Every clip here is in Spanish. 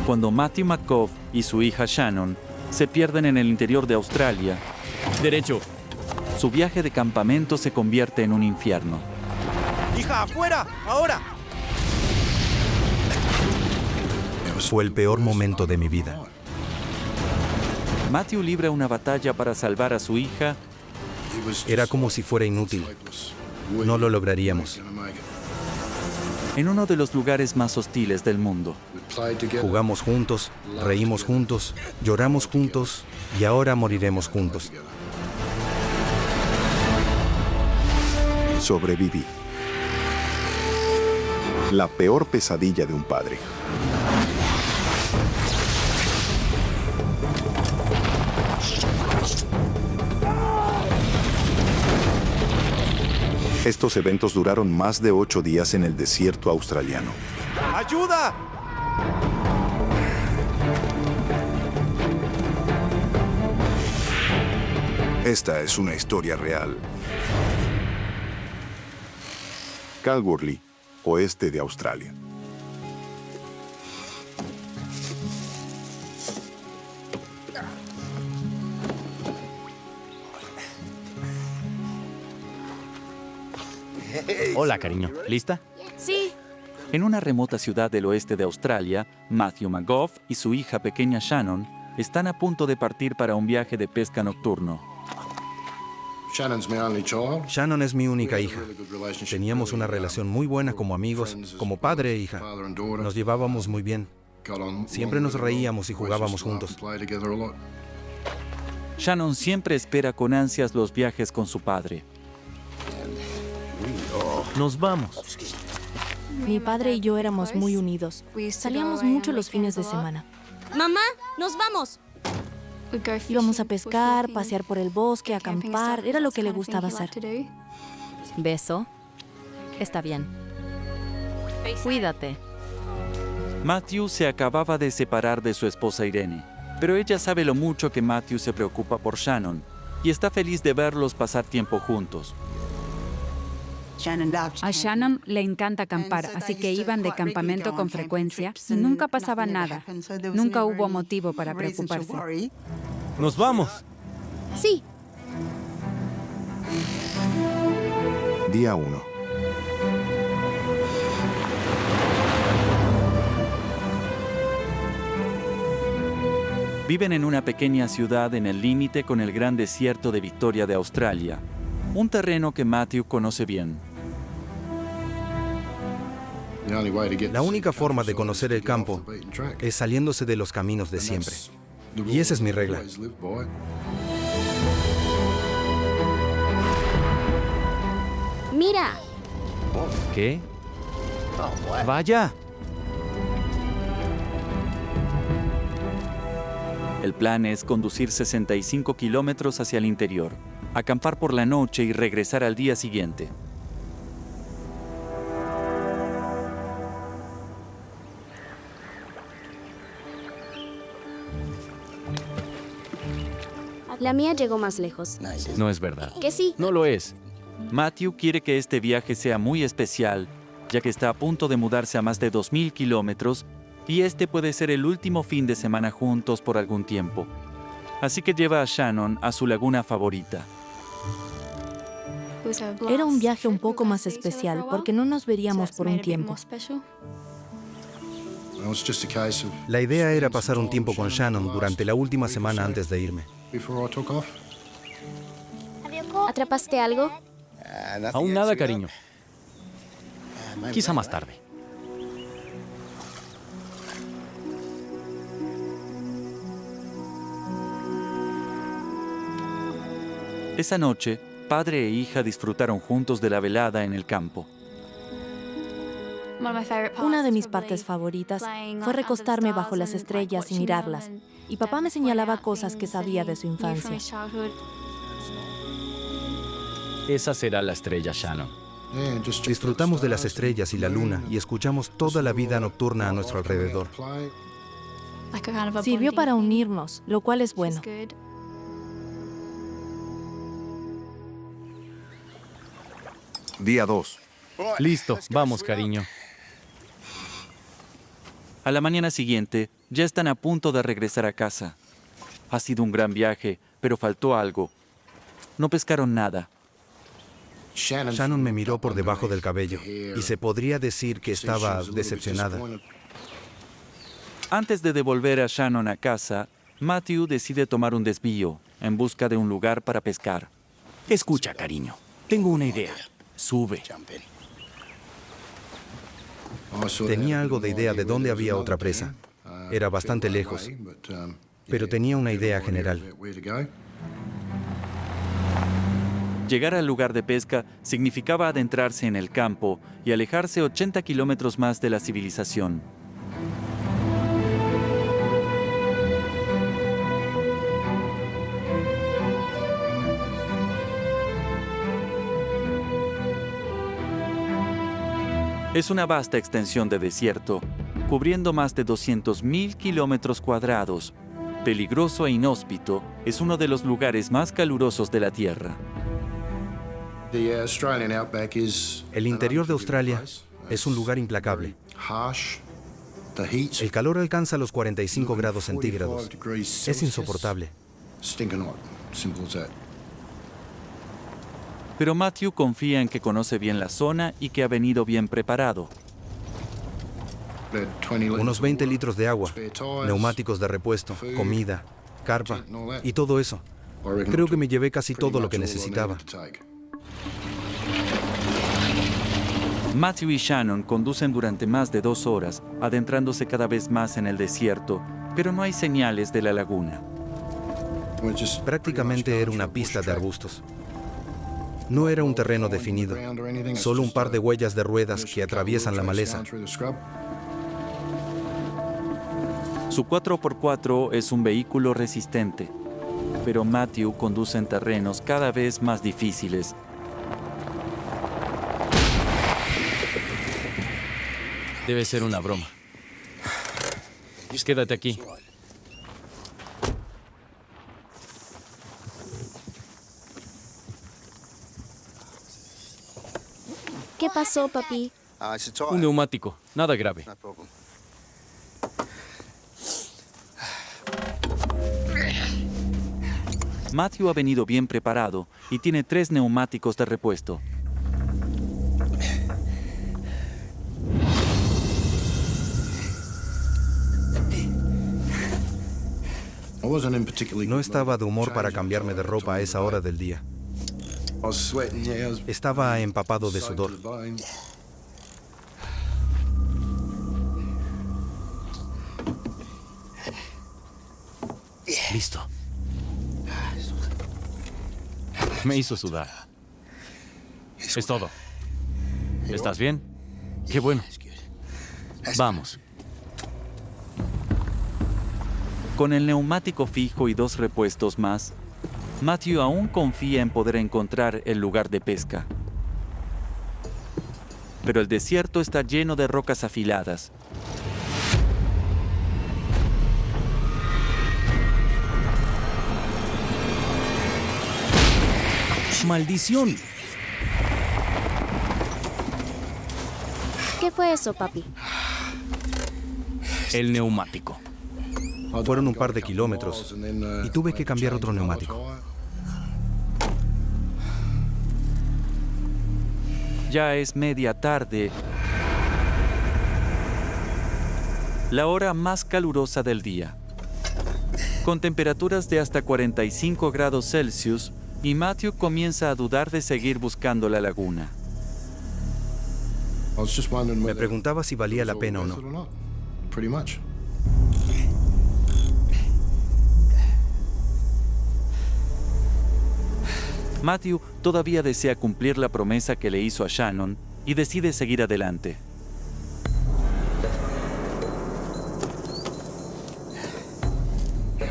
Cuando Matthew McGough y su hija Shannon se pierden en el interior de Australia, Derecho. su viaje de campamento se convierte en un infierno. ¡Hija, afuera! ¡Ahora! Fue el peor momento de mi vida. Matthew libra una batalla para salvar a su hija. Era como si fuera inútil. No lo lograríamos. En uno de los lugares más hostiles del mundo. Jugamos juntos, reímos juntos, lloramos juntos y ahora moriremos juntos. Sobreviví. La peor pesadilla de un padre. Estos eventos duraron más de 8 días en el desierto australiano. ¡Ayuda! Esta es una historia real. Kalgoorlie, oeste de Australia. Hola, cariño. ¿Lista? Sí. En una remota ciudad del oeste de Australia, Matthew McGough y su hija pequeña Shannon están a punto de partir para un viaje de pesca nocturno. Shannon es mi única hija. Teníamos una relación muy buena como amigos, como padre e hija. Nos llevábamos muy bien. Siempre nos reíamos y jugábamos juntos. Shannon siempre espera con ansias los viajes con su padre. Nos vamos. Mi padre y yo éramos muy unidos. Salíamos mucho los fines de semana. ¡Mamá! ¡Nos vamos! Íbamos a pescar, pasear por el bosque, acampar. Era lo que le gustaba hacer. ¿Beso? Está bien. Cuídate. Matthew se acababa de separar de su esposa Irene, pero ella sabe lo mucho que Matthew se preocupa por Shannon y está feliz de verlos pasar tiempo juntos. A Shannon le encanta acampar, así que iban de campamento con frecuencia y nunca pasaba nada. Nunca hubo motivo para preocuparse. ¡Nos vamos! Sí. Día 1. Viven en una pequeña ciudad en el límite con el gran desierto de Victoria de Australia, un terreno que Matthew conoce bien. La única forma de conocer el campo es saliéndose de los caminos de siempre. Y esa es mi regla. Mira. ¿Qué? ¡Vaya! El plan es conducir 65 kilómetros hacia el interior, acampar por la noche y regresar al día siguiente. La mía llegó más lejos. No es verdad. ¿Que sí? No lo es. Matthew quiere que este viaje sea muy especial, ya que está a punto de mudarse a más de 2.000 kilómetros y este puede ser el último fin de semana juntos por algún tiempo. Así que lleva a Shannon a su laguna favorita. Era un viaje un poco más especial porque no nos veríamos por un tiempo. La idea era pasar un tiempo con Shannon durante la última semana antes de irme. ¿Atrapaste algo? Aún nada, cariño. Quizá más tarde. Esa noche, padre e hija disfrutaron juntos de la velada en el campo. Una de mis partes favoritas fue recostarme bajo las estrellas y mirarlas. Y papá me señalaba cosas que sabía de su infancia. Esa será la estrella, Shannon. Disfrutamos de las estrellas y la luna y escuchamos toda la vida nocturna a nuestro alrededor. Sirvió para unirnos, lo cual es bueno. Día 2. Listo, vamos, cariño. A la mañana siguiente, ya están a punto de regresar a casa. Ha sido un gran viaje, pero faltó algo. No pescaron nada. Shannon me miró por debajo del cabello y se podría decir que estaba decepcionada. Antes de devolver a Shannon a casa, Matthew decide tomar un desvío en busca de un lugar para pescar. Escucha, cariño. Tengo una idea. Sube. Tenía algo de idea de dónde había otra presa. Era bastante lejos, pero tenía una idea general. Llegar al lugar de pesca significaba adentrarse en el campo y alejarse 80 kilómetros más de la civilización. Es una vasta extensión de desierto, cubriendo más de 200.000 kilómetros cuadrados. Peligroso e inhóspito, es uno de los lugares más calurosos de la Tierra. El interior de Australia es un lugar implacable. El calor alcanza los 45 grados centígrados. Es insoportable. Pero Matthew confía en que conoce bien la zona y que ha venido bien preparado. Unos 20 litros de agua, neumáticos de repuesto, comida, carpa y todo eso. Creo que me llevé casi todo lo que necesitaba. Matthew y Shannon conducen durante más de 2 horas, adentrándose cada vez más en el desierto, pero no hay señales de la laguna. Prácticamente era una pista de arbustos. No era un terreno definido, solo un par de huellas de ruedas que atraviesan la maleza. Su 4x4 es un vehículo resistente, pero Matthew conduce en terrenos cada vez más difíciles. Debe ser una broma. Quédate aquí. ¿Qué pasó, papi? Un neumático. Nada grave. Matthew ha venido bien preparado y tiene 3 neumáticos de repuesto. No estaba de humor para cambiarme de ropa a esa hora del día. Estaba empapado de sudor. Listo. Me hizo sudar. Es todo. ¿Estás bien? Qué bueno. Vamos. Con el neumático fijo y 2 repuestos más, Matthew aún confía en poder encontrar el lugar de pesca. Pero el desierto está lleno de rocas afiladas. ¡Maldición! ¿Qué fue eso, papi? El neumático. Fueron un par de kilómetros y tuve que cambiar otro neumático. Ya es media tarde, la hora más calurosa del día, con temperaturas de hasta 45 grados Celsius, y Matthew comienza a dudar de seguir buscando la laguna. Me preguntaba si valía la pena o no. Matthew todavía desea cumplir la promesa que le hizo a Shannon y decide seguir adelante.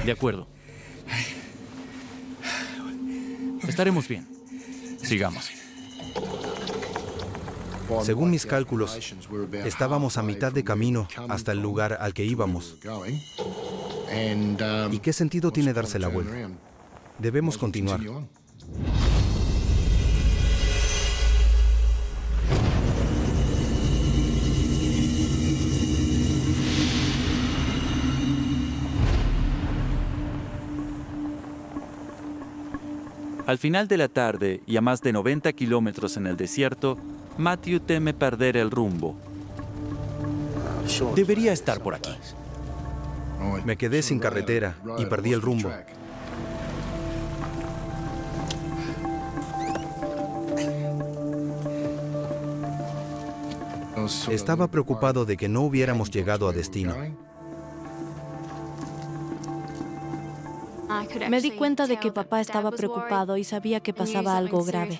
De acuerdo. Estaremos bien. Sigamos. Según mis cálculos, estábamos a mitad de camino hasta el lugar al que íbamos. ¿Y qué sentido tiene darse la vuelta? Debemos continuar. Al final de la tarde y a más de 90 kilómetros en el desierto, Matthew teme perder el rumbo. Debería estar por aquí. Me quedé sin carretera y perdí el rumbo. Estaba preocupado de que no hubiéramos llegado a destino. Me di cuenta de que papá estaba preocupado y sabía que pasaba algo grave.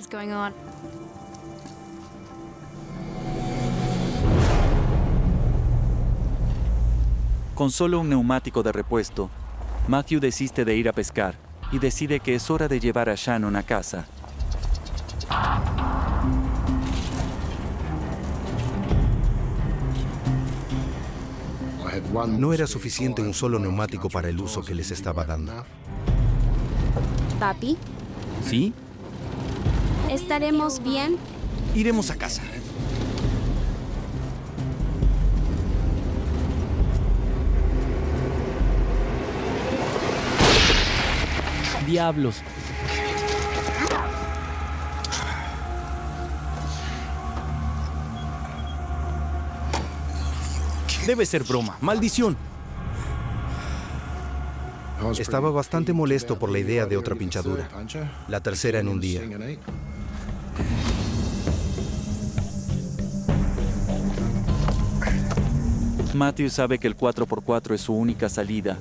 Con solo un neumático de repuesto, Matthew desiste de ir a pescar y decide que es hora de llevar a Shannon a casa. No era suficiente un solo neumático para el uso que les estaba dando. Papi, ¿Sí? ¿estaremos bien? Iremos a casa. Diablos. Debe ser broma. ¡Maldición! Estaba bastante molesto por la idea de otra pinchadura, la tercera en un día. Matthew sabe que el 4x4 es su única salida,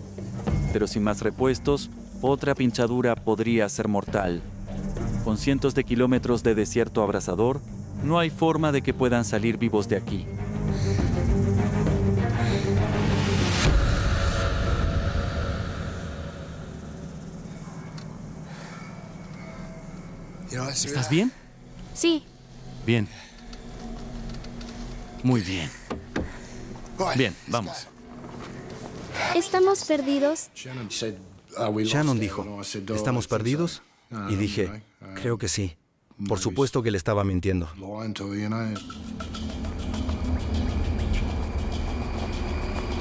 pero sin más repuestos, otra pinchadura podría ser mortal. Con cientos de kilómetros de desierto abrasador, no hay forma de que puedan salir vivos de aquí. ¿Estás bien? Sí. Bien. Muy bien. Bien, vamos. ¿Estamos perdidos? Shannon dijo, ¿estamos perdidos? Y dije, creo que sí. Por supuesto que le estaba mintiendo.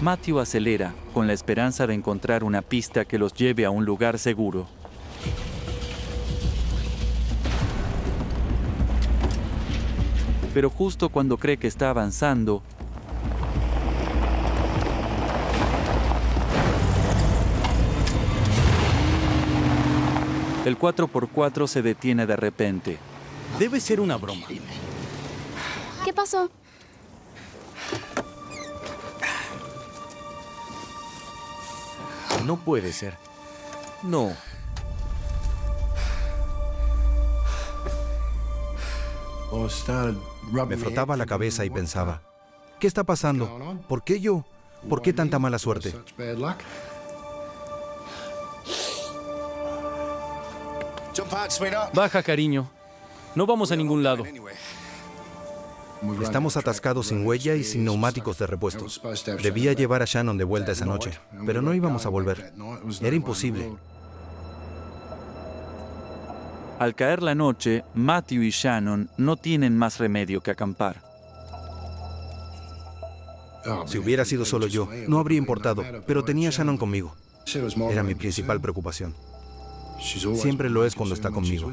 Matthew acelera con la esperanza de encontrar una pista que los lleve a un lugar seguro. Pero justo cuando cree que está avanzando, el 4x4 se detiene de repente. Debe ser una broma. ¿Qué pasó? No puede ser. No. Me frotaba la cabeza y pensaba, ¿qué está pasando? ¿Por qué yo? ¿Por qué tanta mala suerte? Baja, cariño. No vamos a ningún lado. Estamos atascados sin huella y sin neumáticos de repuesto. Debía llevar a Shannon de vuelta esa noche, pero no íbamos a volver. Era imposible. Al caer la noche, Matthew y Shannon no tienen más remedio que acampar. Si hubiera sido solo yo, no habría importado, pero tenía a Shannon conmigo. Era mi principal preocupación. Siempre lo es cuando está conmigo.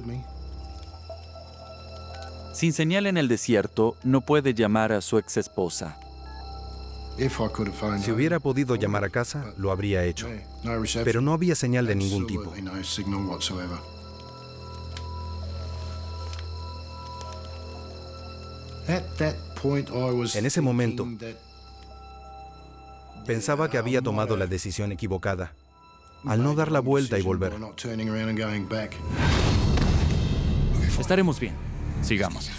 Sin señal en el desierto, no puede llamar a su exesposa. Si hubiera podido llamar a casa, lo habría hecho. Pero no había señal de ningún tipo. En ese momento, pensaba que había tomado la decisión equivocada, al no dar la vuelta y volver. Estaremos bien. Sigamos.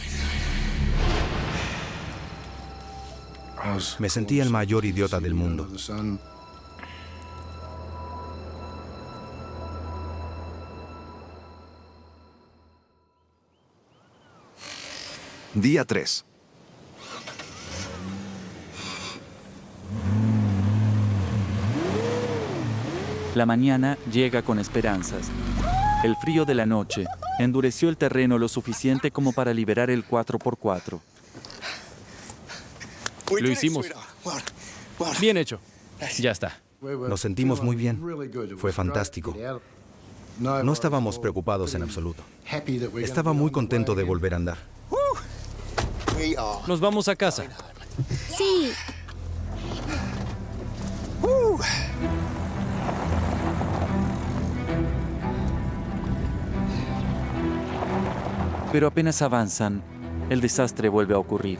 Me sentía el mayor idiota del mundo. Día 3. La mañana llega con esperanzas. El frío de la noche endureció el terreno lo suficiente como para liberar el 4x4. Lo hicimos. Bien hecho. Ya está. Nos sentimos muy bien. Fue fantástico. No estábamos preocupados en absoluto. Estaba muy contento de volver a andar. Nos vamos a casa. Sí. Pero apenas avanzan, el desastre vuelve a ocurrir.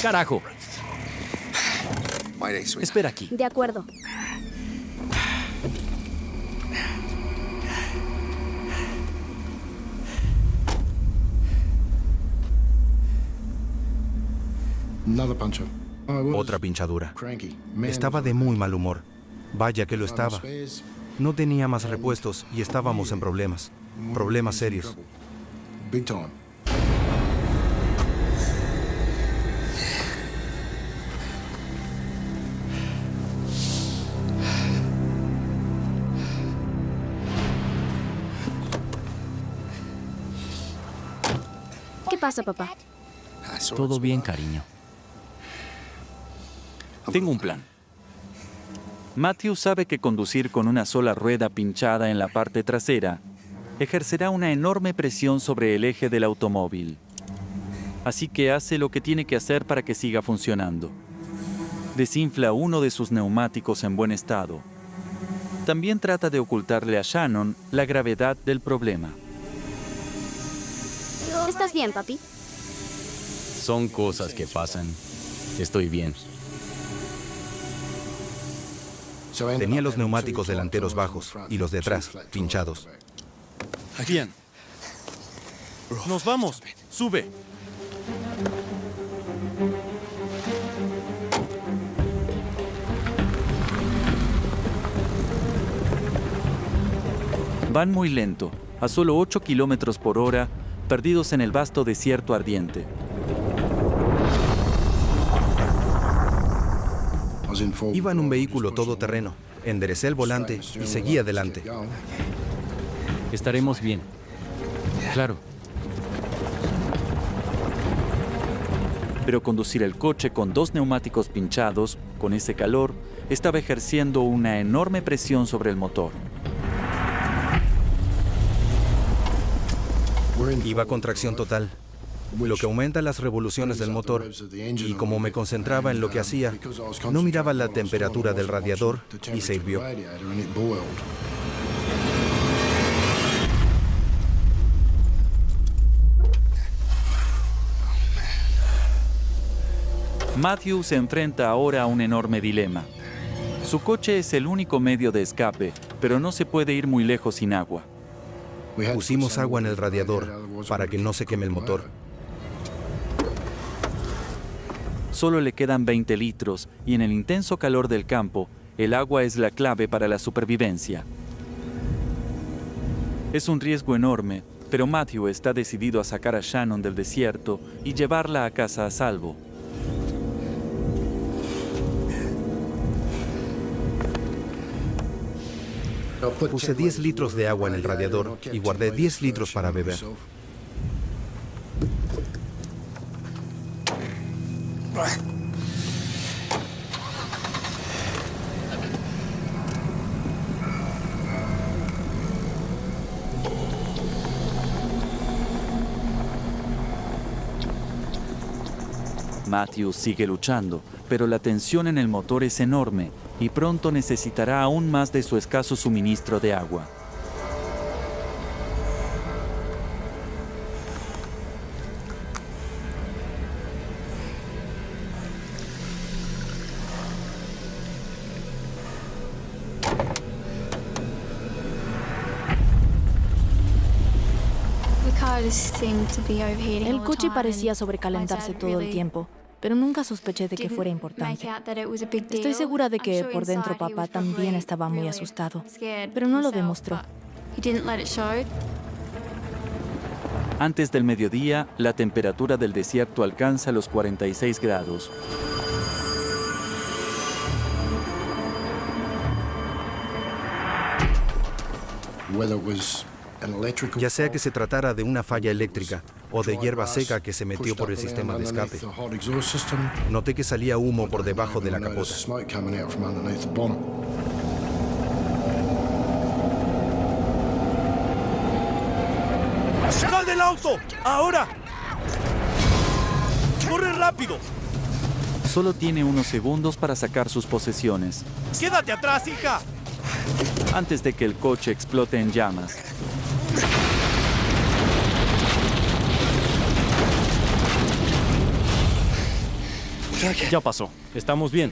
¡Carajo! Espera aquí. De acuerdo. Otra pinchadura. Estaba de muy mal humor. Vaya que lo estaba. No tenía más repuestos y estábamos en problemas. Problemas serios. ¿Qué pasa, papá? Todo bien, cariño. Tengo un plan. Matthew sabe que conducir con una sola rueda pinchada en la parte trasera ejercerá una enorme presión sobre el eje del automóvil. Así que hace lo que tiene que hacer para que siga funcionando. Desinfla uno de sus neumáticos en buen estado. También trata de ocultarle a Shannon la gravedad del problema. ¿Estás bien, papi? Son cosas que pasan. Estoy bien. Tenía los neumáticos delanteros bajos y los de atrás pinchados. Bien. Nos vamos. Sube. Van muy lento, a solo 8 kilómetros por hora, perdidos en el vasto desierto ardiente. Iba en un vehículo todoterreno. Enderecé el volante y seguí adelante. Estaremos bien. Claro. Pero conducir el coche con 2 neumáticos pinchados, con ese calor, estaba ejerciendo una enorme presión sobre el motor. Iba con tracción total, lo que aumenta las revoluciones del motor, y como me concentraba en lo que hacía, no miraba la temperatura del radiador y se hirvió. Matthew se enfrenta ahora a un enorme dilema. Su coche es el único medio de escape, pero no se puede ir muy lejos sin agua. Pusimos agua en el radiador para que no se queme el motor. Solo le quedan 20 litros y en el intenso calor del campo, el agua es la clave para la supervivencia. Es un riesgo enorme, pero Matthew está decidido a sacar a Shannon del desierto y llevarla a casa a salvo. Puse 10 litros de agua en el radiador y guardé 10 litros para beber. Matthew sigue luchando, pero la tensión en el motor es enorme y pronto necesitará aún más de su escaso suministro de agua. El coche parecía sobrecalentarse todo el tiempo, pero nunca sospeché de que fuera importante. Estoy segura de que por dentro papá también estaba muy asustado, pero no lo demostró. Antes del mediodía, la temperatura del desierto alcanza los 46 grados. Ya sea que se tratara de una falla eléctrica o de hierba seca que se metió por el sistema de escape. Noté que salía humo por debajo de la capota. ¡Sal del auto! ¡Ahora! ¡Corre rápido! Solo tiene unos segundos para sacar sus posesiones, ¡Quédate atrás, hija! antes de que el coche explote en llamas. Ya pasó. Estamos bien.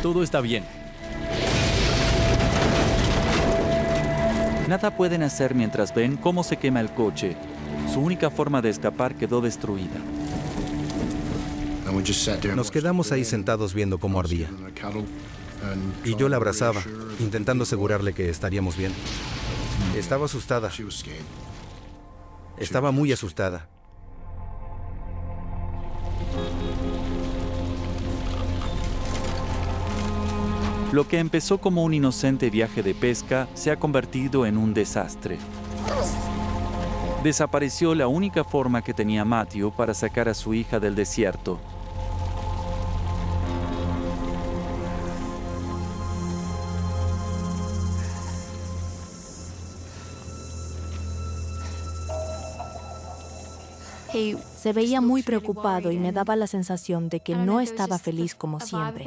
Todo está bien. Nada pueden hacer mientras ven cómo se quema el coche. Su única forma de escapar quedó destruida. Nos quedamos ahí sentados viendo cómo ardía. Y yo la abrazaba, intentando asegurarle que estaríamos bien. Estaba asustada. Estaba muy asustada. Lo que empezó como un inocente viaje de pesca se ha convertido en un desastre. Desapareció la única forma que tenía Matthew para sacar a su hija del desierto. Se veía muy preocupado y me daba la sensación de que no estaba feliz como siempre.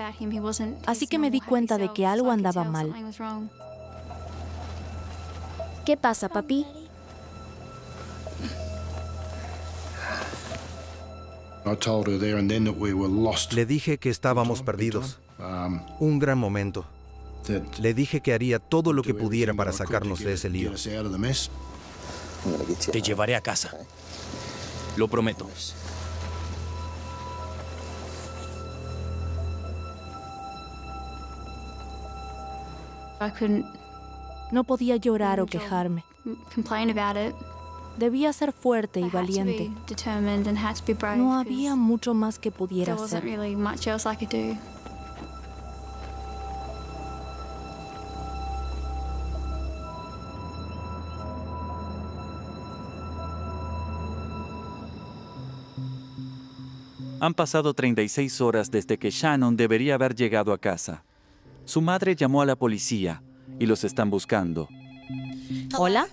Así que me di cuenta de que algo andaba mal. ¿Qué pasa, papi? Le dije que estábamos perdidos. Un gran momento. Le dije que haría todo lo que pudiera para sacarnos de ese lío. Te llevaré a casa. Lo prometo. No podía llorar o quejarme. Debía ser fuerte y valiente. No había mucho más que pudiera hacer. Han pasado 36 horas desde que Shannon debería haber llegado a casa. Su madre llamó a la policía y los están buscando. ¿Hola?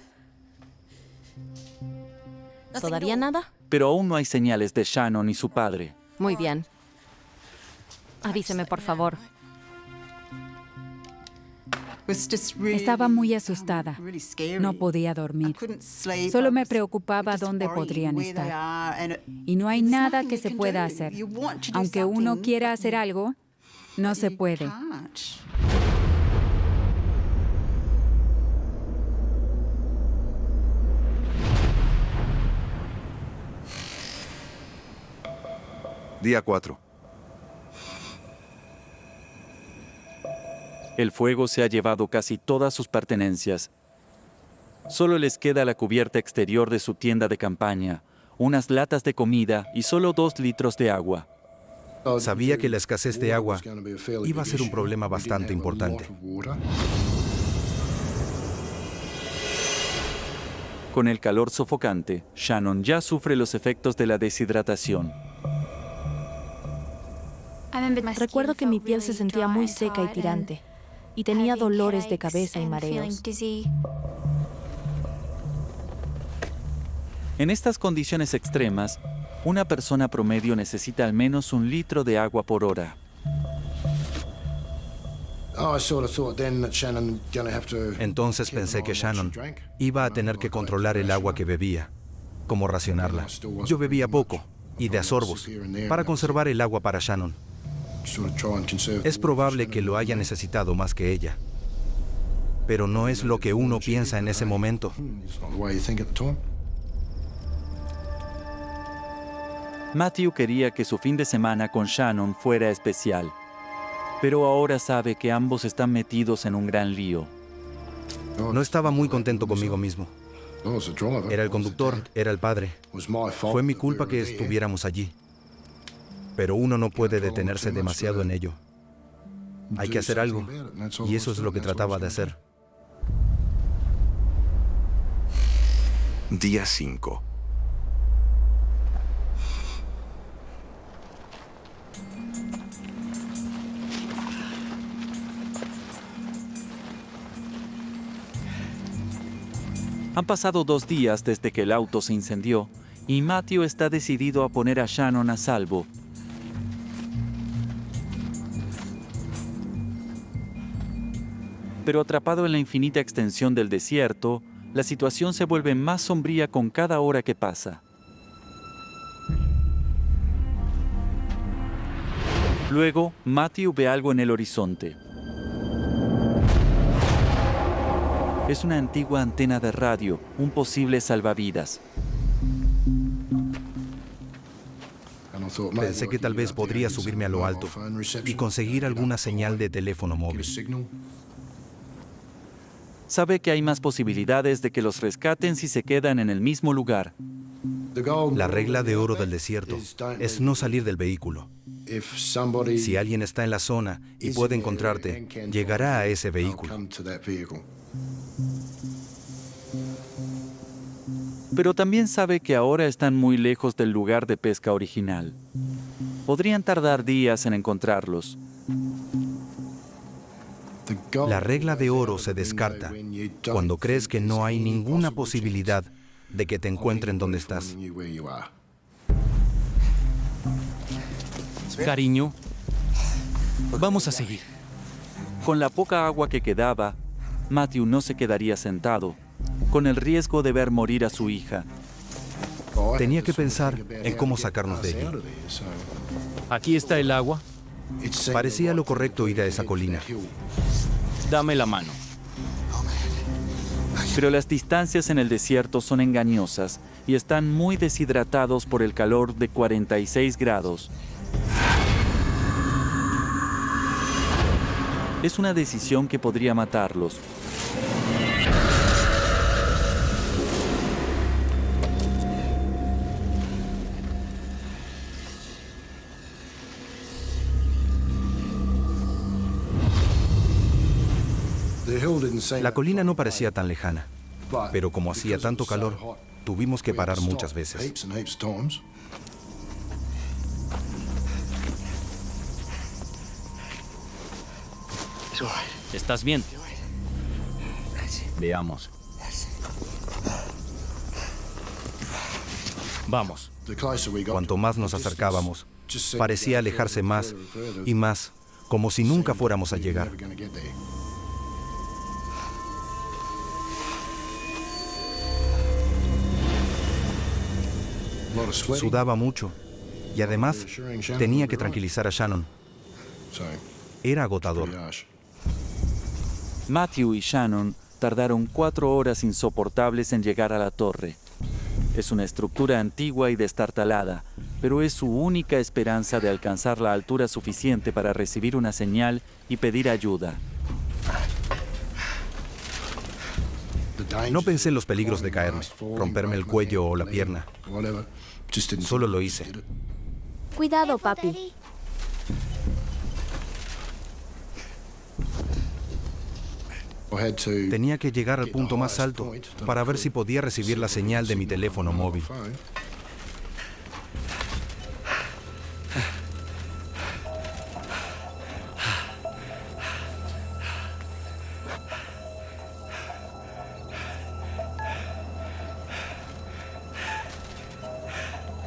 ¿Todavía nada? Pero aún no hay señales de Shannon y su padre. Muy bien. Avíseme, por favor. Estaba muy asustada. No podía dormir. Solo me preocupaba dónde podrían estar. Y no hay nada que se pueda hacer. Aunque uno quiera hacer algo, no se puede. Día 4. El fuego se ha llevado casi todas sus pertenencias. Solo les queda la cubierta exterior de su tienda de campaña, unas latas de comida y solo 2 litros de agua. Sabía que la escasez de agua iba a ser un problema bastante importante. Con el calor sofocante, Shannon ya sufre los efectos de la deshidratación. Recuerdo que mi piel se sentía muy seca y tirante, y tenía dolores de cabeza y mareos. En estas condiciones extremas, una persona promedio necesita al menos 1 litro de agua por hora. Entonces pensé que Shannon iba a tener que controlar el agua que bebía, cómo racionarla. Yo bebía poco y de a sorbos para conservar el agua para Shannon. Es probable que lo haya necesitado más que ella, pero no es lo que uno piensa en ese momento. Matthew quería que su fin de semana con Shannon fuera especial, pero ahora sabe que ambos están metidos en un gran lío. No estaba muy contento conmigo mismo. Era el conductor, era el padre. Fue mi culpa que estuviéramos allí. Pero uno no puede detenerse demasiado en ello. Hay que hacer algo, y eso es lo que trataba de hacer. Día 5. Han pasado 2 días desde que el auto se incendió y Matthew está decidido a poner a Shannon a salvo. Pero atrapado en la infinita extensión del desierto, la situación se vuelve más sombría con cada hora que pasa. Luego, Matthew ve algo en el horizonte. Es una antigua antena de radio, un posible salvavidas. Pensé que tal vez podría subirme a lo alto y conseguir alguna señal de teléfono móvil. Sabe que hay más posibilidades de que los rescaten si se quedan en el mismo lugar. La regla de oro del desierto es no salir del vehículo. Si alguien está en la zona y puede encontrarte, llegará a ese vehículo. Pero también sabe que ahora están muy lejos del lugar de pesca original. Podrían tardar días en encontrarlos. La regla de oro se descarta cuando crees que no hay ninguna posibilidad de que te encuentren donde estás. Cariño, vamos a seguir. Con la poca agua que quedaba, Matthew no se quedaría sentado, con el riesgo de ver morir a su hija. Tenía que pensar en cómo sacarnos de allí. Aquí está el agua. Parecía lo correcto ir a esa colina. Dame la mano. Pero las distancias en el desierto son engañosas y están muy deshidratados por el calor de 46 grados. Es una decisión que podría matarlos. La colina no parecía tan lejana, pero como hacía tanto calor, tuvimos que parar muchas veces. ¿Estás bien? Veamos. Vamos. Cuanto más nos acercábamos, parecía alejarse más y más, como si nunca fuéramos a llegar. Sudaba mucho y además tenía que tranquilizar a Shannon. Era agotador. Matthew y Shannon tardaron 4 horas insoportables en llegar a la torre. Es una estructura antigua y destartalada, pero es su única esperanza de alcanzar la altura suficiente para recibir una señal y pedir ayuda. No pensé en los peligros de caerme, romperme el cuello o la pierna. Solo lo hice. Cuidado, papi. Tenía que llegar al punto más alto para ver si podía recibir la señal de mi teléfono móvil.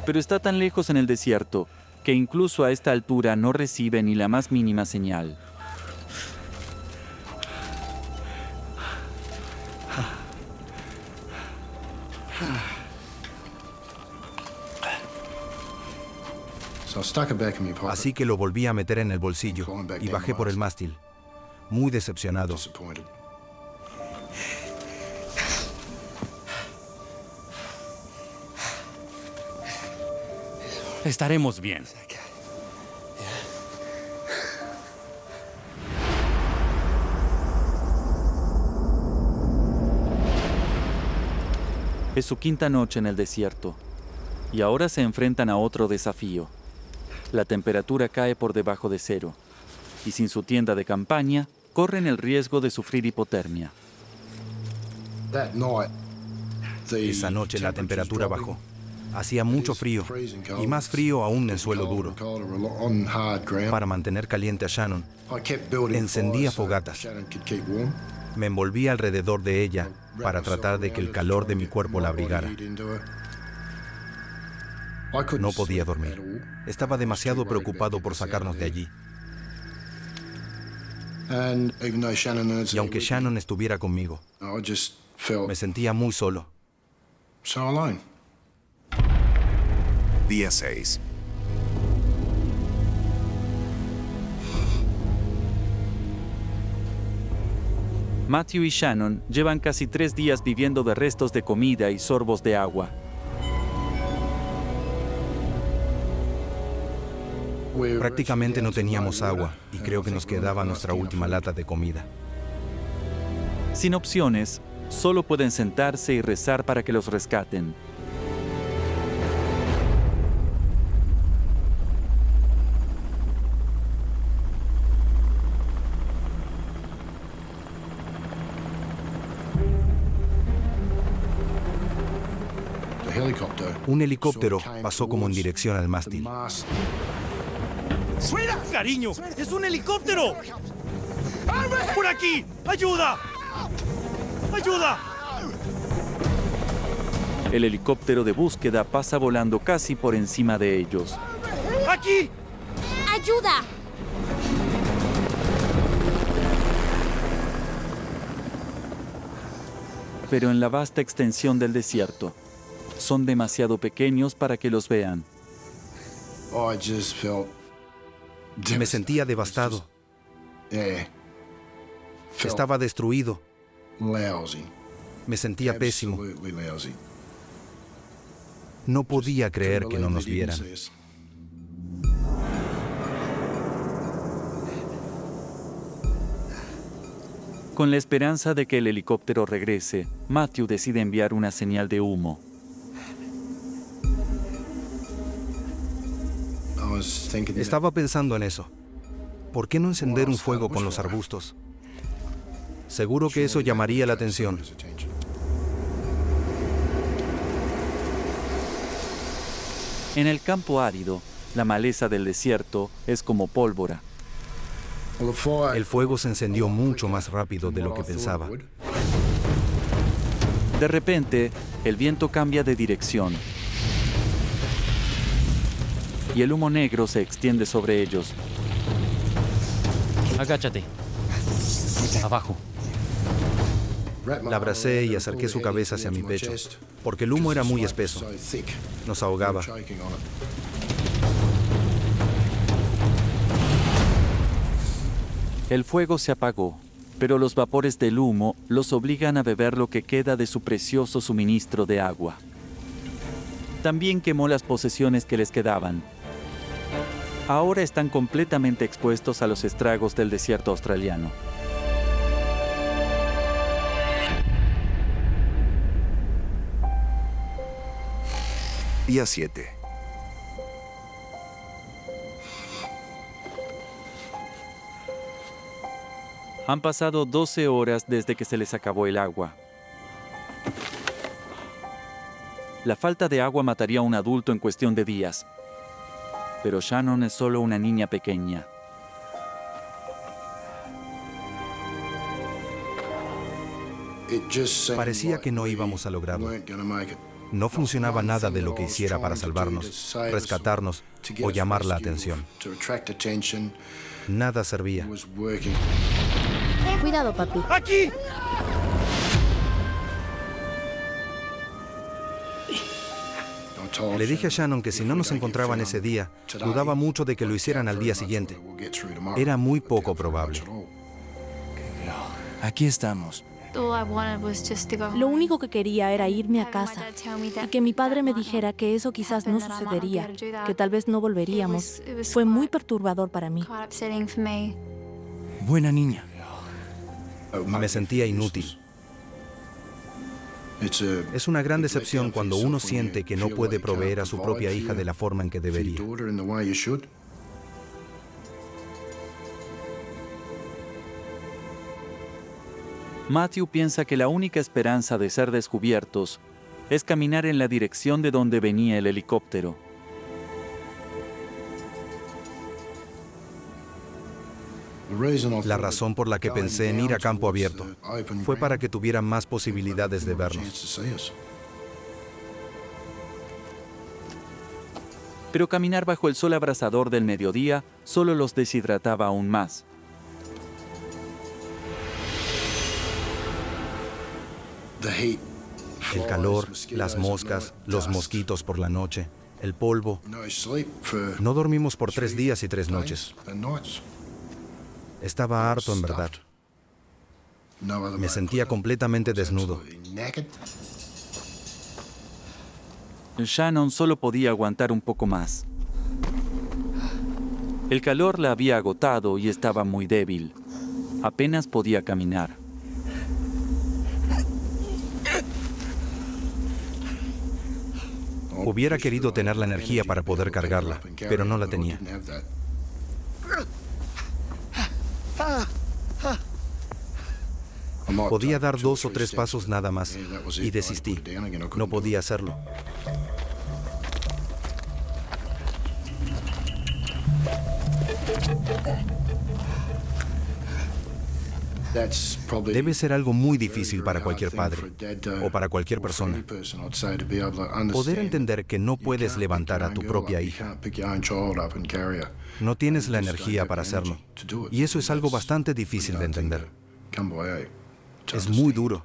Pero está tan lejos en el desierto que incluso a esta altura no recibe ni la más mínima señal. Así que lo volví a meter en el bolsillo y bajé por el mástil, muy decepcionado. Estaremos bien. Es su quinta noche en el desierto y ahora se enfrentan a otro desafío. La temperatura cae por debajo de 0 y sin su tienda de campaña corren el riesgo de sufrir hipotermia. Esa noche la temperatura bajó. Hacía mucho frío y más frío aún en suelo duro. Para mantener caliente a Shannon, encendía fogatas. Me envolví alrededor de ella para tratar de que el calor de mi cuerpo la abrigara. No podía dormir. Estaba demasiado preocupado por sacarnos de allí. Y aunque Shannon estuviera conmigo, me sentía muy solo. Día 6. Matthew y Shannon llevan casi 3 días viviendo de restos de comida y sorbos de agua. Prácticamente no teníamos agua y creo que nos quedaba nuestra última lata de comida. Sin opciones, solo pueden sentarse y rezar para que los rescaten. Un helicóptero pasó como en dirección al mástil. ¡Cariño! ¡Es un helicóptero! ¡Por aquí! ¡Ayuda! ¡Ayuda! El helicóptero de búsqueda pasa volando casi por encima de ellos. ¡Aquí! ¡Ayuda! Pero en la vasta extensión del desierto, son demasiado pequeños para que los vean. Me sentía devastado. Estaba destruido. Me sentía pésimo. No podía creer que no nos vieran. Con la esperanza de que el helicóptero regrese, Matthew decide enviar una señal de humo. Estaba pensando en eso. ¿Por qué no encender un fuego con los arbustos? Seguro que eso llamaría la atención. En el campo árido, la maleza del desierto es como pólvora. El fuego se encendió mucho más rápido de lo que pensaba. De repente, el viento cambia de dirección y el humo negro se extiende sobre ellos. Agáchate. Abajo. La abracé y acerqué su cabeza hacia mi pecho, porque el humo era muy espeso. Nos ahogaba. El fuego se apagó, pero los vapores del humo los obligan a beber lo que queda de su precioso suministro de agua. También quemó las posesiones que les quedaban. Ahora están completamente expuestos a los estragos del desierto australiano. Día 7. Han pasado 12 horas desde que se les acabó el agua. La falta de agua mataría a un adulto en cuestión de días. Pero Shannon es solo una niña pequeña. Parecía que no íbamos a lograrlo. No funcionaba nada de lo que hiciera para salvarnos, rescatarnos o llamar la atención. Nada servía. Cuidado, papi. ¡Aquí! Le dije a Shannon que si no nos encontraban ese día, dudaba mucho de que lo hicieran al día siguiente. Era muy poco probable. Aquí estamos. Lo único que quería era irme a casa y que mi padre me dijera que eso quizás no sucedería, que tal vez no volveríamos. Fue muy perturbador para mí. Buena niña. Me sentía inútil. Es una gran decepción cuando uno siente que no puede proveer a su propia hija de la forma en que debería. Matthew piensa que la única esperanza de ser descubiertos es caminar en la dirección de donde venía el helicóptero. La razón por la que pensé en ir a campo abierto fue para que tuvieran más posibilidades de vernos. Pero caminar bajo el sol abrasador del mediodía solo los deshidrataba aún más. El calor, las moscas, los mosquitos por la noche, el polvo. No dormimos por 3 días y 3 noches. Estaba harto, en verdad. Me sentía completamente desnudo. Shannon solo podía aguantar un poco más. El calor la había agotado y estaba muy débil. Apenas podía caminar. Hubiera querido tener la energía para poder cargarla, pero no la tenía. Podía dar 2 o 3 pasos nada más y desistí. No podía hacerlo. Debe ser algo muy difícil para cualquier padre o para cualquier persona. Poder entender que no puedes levantar a tu propia hija. No tienes la energía para hacerlo. Y eso es algo bastante difícil de entender. Es muy duro.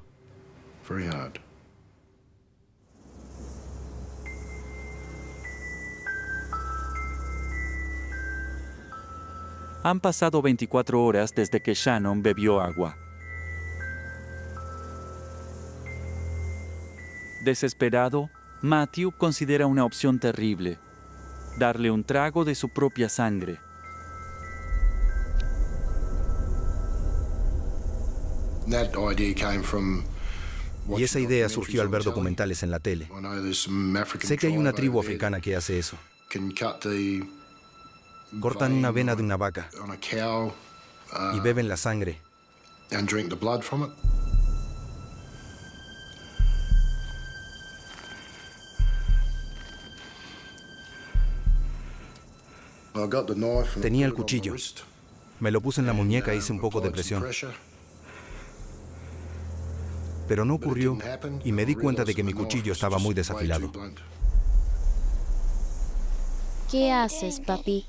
Han pasado 24 horas desde que Shannon bebió agua. Desesperado, Matthew considera una opción terrible: darle un trago de su propia sangre. Y esa idea surgió al ver documentales en la tele. Sé que hay una tribu africana que hace eso. Cortan una vena de una vaca y beben la sangre. Tenía el cuchillo. Me lo puse en la muñeca e hice un poco de presión. Pero no ocurrió y me di cuenta de que mi cuchillo estaba muy desafilado. ¿Qué haces, papi?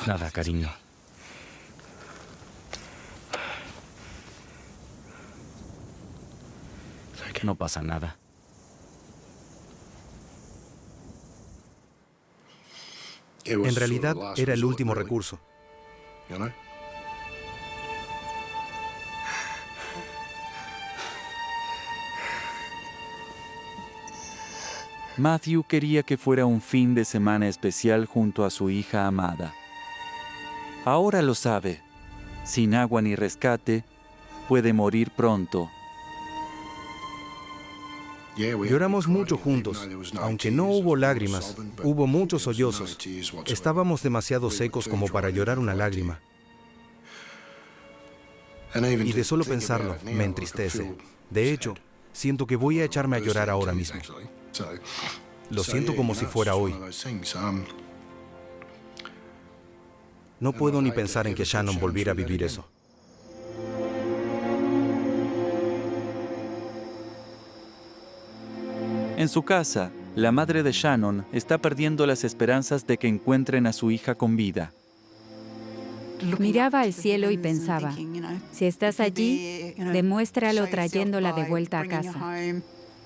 Nada, cariño. No pasa nada. En realidad, era el último recurso. Matthew quería que fuera un fin de semana especial junto a su hija amada. Ahora lo sabe. Sin agua ni rescate, puede morir pronto. Lloramos mucho juntos. Aunque no hubo lágrimas, hubo muchos sollozos. Estábamos demasiado secos como para llorar una lágrima. Y de solo pensarlo, me entristece. De hecho, siento que voy a echarme a llorar ahora mismo. Lo siento como si fuera hoy. No puedo ni pensar en que Shannon volviera a vivir eso. En su casa, la madre de Shannon está perdiendo las esperanzas de que encuentren a su hija con vida. Miraba al cielo y pensaba, si estás allí, demuéstralo trayéndola de vuelta a casa.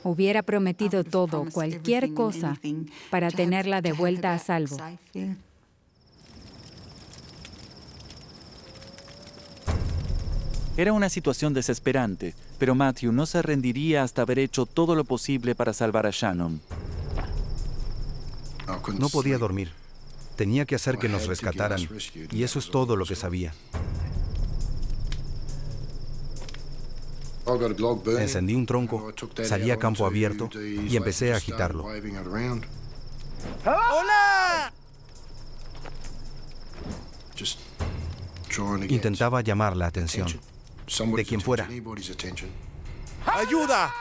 Hubiera prometido todo, cualquier cosa, para tenerla de vuelta a salvo. Era una situación desesperante, pero Matthew no se rendiría hasta haber hecho todo lo posible para salvar a Shannon. No podía dormir. Tenía que hacer que nos rescataran, y eso es todo lo que sabía. Encendí un tronco, salí a campo abierto y empecé a agitarlo. ¡Hola! Intentaba llamar la atención de quien fuera. ¡Ayuda!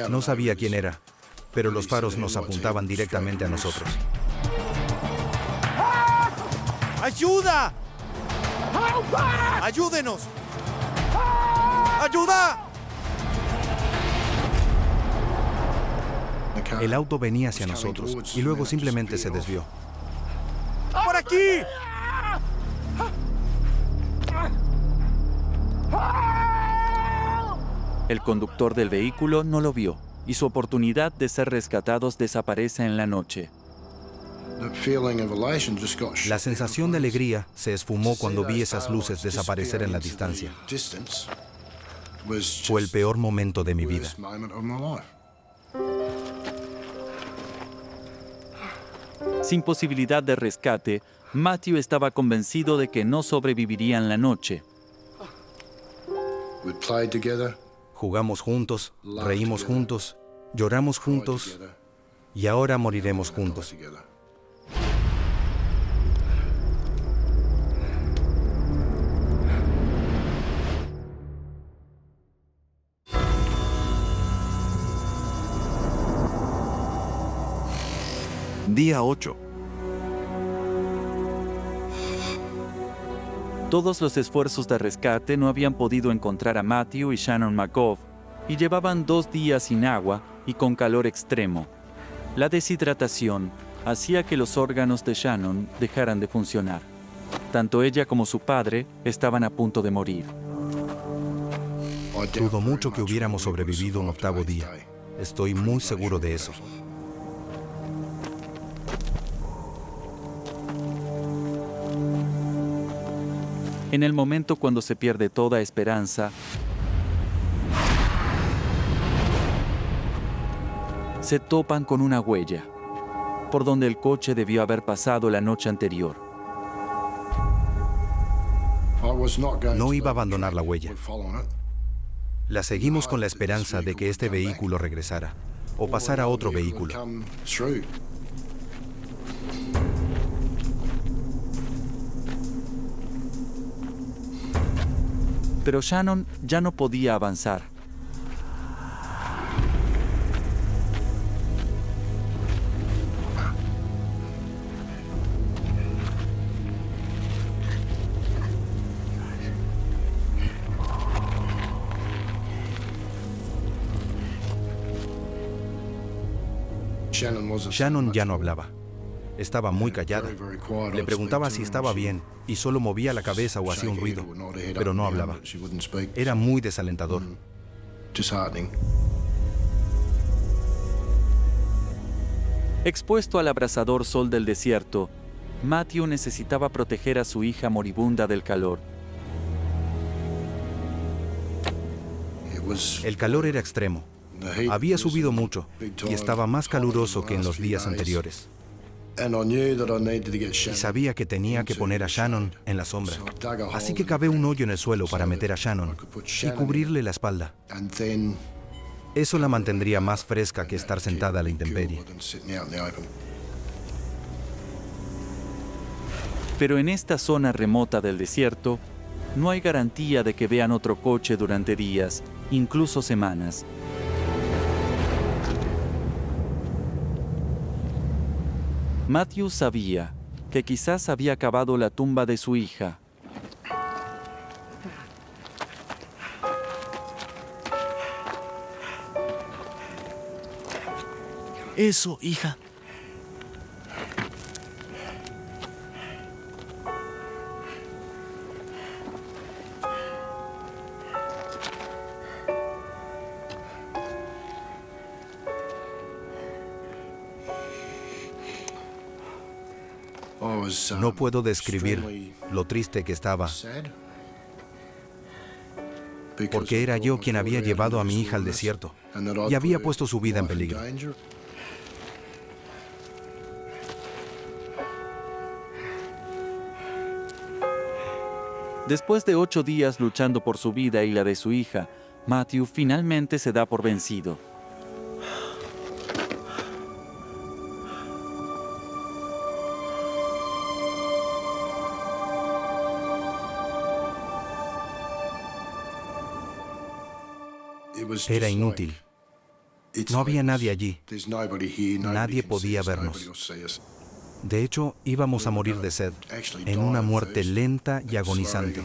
No sabía quién era, pero los faros nos apuntaban directamente a nosotros. ¡Ayuda! ¡Ayúdenos! ¡Ayuda! El auto venía hacia nosotros y luego simplemente se desvió. ¡Por aquí! El conductor del vehículo no lo vio y su oportunidad de ser rescatados desaparece en la noche. La sensación de alegría se esfumó cuando vi esas luces desaparecer en la distancia. Fue el peor momento de mi vida. Sin posibilidad de rescate, Matthew estaba convencido de que no sobrevivirían la noche. Jugamos juntos, reímos juntos, lloramos juntos y ahora moriremos juntos. Día 8. Todos los esfuerzos de rescate no habían podido encontrar a Matthew y Shannon McGough y llevaban 2 días sin agua y con calor extremo. La deshidratación hacía que los órganos de Shannon dejaran de funcionar. Tanto ella como su padre estaban a punto de morir. Dudo mucho que hubiéramos sobrevivido un 8º día. Estoy muy seguro de eso. En el momento cuando se pierde toda esperanza, se topan con una huella, por donde el coche debió haber pasado la noche anterior. No iba a abandonar la huella. La seguimos con la esperanza de que este vehículo regresara o pasara otro vehículo. Pero Shannon ya no podía avanzar. Shannon ya no hablaba. Estaba muy callada. Le preguntaba si estaba bien y solo movía la cabeza o hacía un ruido, pero no hablaba. Era muy desalentador. Expuesto al abrasador sol del desierto, Matthew necesitaba proteger a su hija moribunda del calor. El calor era extremo. Había subido mucho y estaba más caluroso que en los días anteriores. Y sabía que tenía que poner a Shannon en la sombra. Así que cavé un hoyo en el suelo para meter a Shannon y cubrirle la espalda. Eso la mantendría más fresca que estar sentada a la intemperie. Pero en esta zona remota del desierto, no hay garantía de que vean otro coche durante días, incluso semanas. Matthew sabía que quizás había cavado la tumba de su hija. Eso, hija. No puedo describir lo triste que estaba, porque era yo quien había llevado a mi hija al desierto y había puesto su vida en peligro. Después de 8 días luchando por su vida y la de su hija, Matthew finalmente se da por vencido. Era inútil. No había nadie allí. Nadie podía vernos. De hecho, íbamos a morir de sed, en una muerte lenta y agonizante.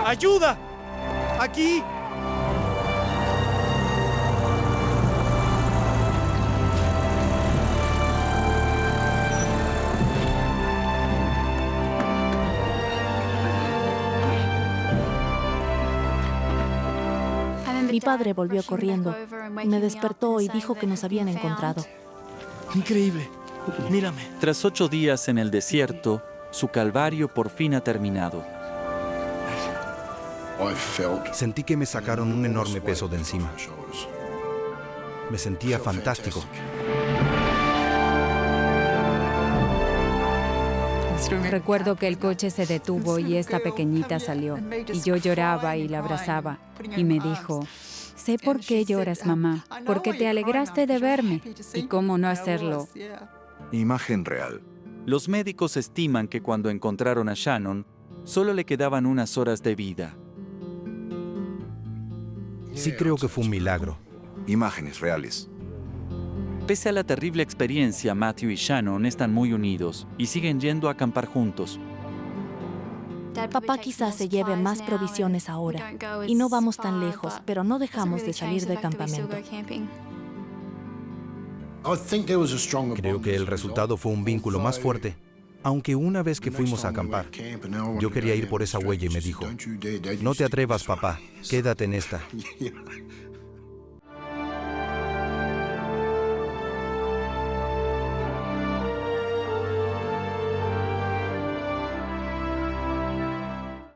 ¡Ayuda! ¡Aquí! Mi padre volvió corriendo. Me despertó y dijo que nos habían encontrado. Increíble. Mírame. Tras 8 días en el desierto, su calvario por fin ha terminado. Sentí que me sacaron un enorme peso de encima. Me sentía fantástico. Recuerdo que el coche se detuvo y esta pequeñita salió. Y yo lloraba y la abrazaba. Y me dijo, sé por qué lloras, mamá, porque te alegraste de verme. ¿Y cómo no hacerlo? Imagen real. Los médicos estiman que cuando encontraron a Shannon, solo le quedaban unas horas de vida. Sí creo que fue un milagro. Imágenes reales. Pese a la terrible experiencia, Matthew y Shannon están muy unidos y siguen yendo a acampar juntos. Papá quizás se lleve más provisiones ahora. Y no vamos tan lejos, pero no dejamos de salir del campamento. Creo que el resultado fue un vínculo más fuerte. Aunque una vez que fuimos a acampar, yo quería ir por esa huella y me dijo, no te atrevas, papá, quédate en esta.